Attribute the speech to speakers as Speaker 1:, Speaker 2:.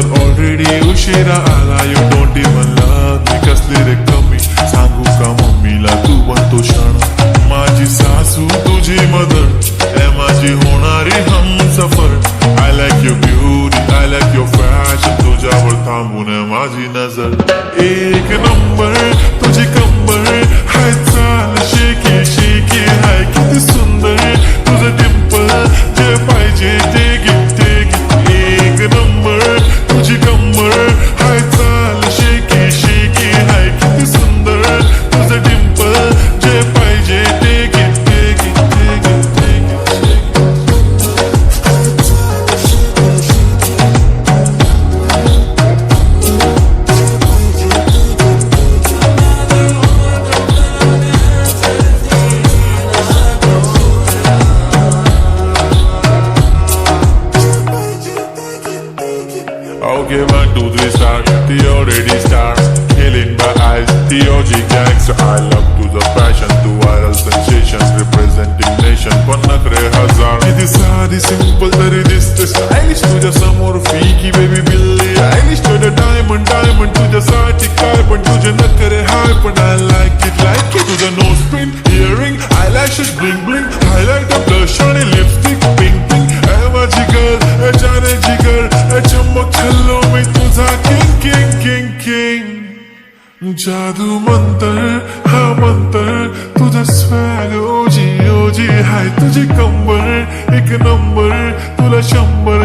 Speaker 1: Already उशिरा आला. You don't even love me. कसली रे कमी सांगू का मम्मीला तू बनतो क्षण. माझी सासू तुझी मदर ए माझी होणारी Humsafar. I like your beauty I like your fashion. तुझ्यावर थांबून माझी नजर. एक नंबर तुझी कंबर हाय चाल शेकी शेकी हाय किती सुंदर तुझं डिंपल. जे पाहिजे ते गिफ्ट एक नंबर तुझी कंबर हाय चाल शेकी शेकी हाय किती सुंदर तुझं डिंपल. जे पाहिजे ते gift Okay, 1, 2, 3 start. The already start. Killing my eyes. The OG gangster. I love to the passion. To viral sensations. Representing nation. पण नखरे हजार. किती साधी simple तरी दिसते stylish. तुझ्या समोर फिकी baby बिल्ली आयलिश. तुझ्या diamond तुझ्यासाठी काय पण तुझे नखरे हाय पण I like it. तुझं nose pin earring eyelashes bling bling. Highlighter blush आणि lipstick pink pink. माझी girl जाने जिगर चमक छल्लो मी तुझा किंग किंग किंग किंग. जादू मंतर हा मंतर तुझा स्वॅग ओजी ओजी हाय तुझी कंबर एक नंबर तुला 100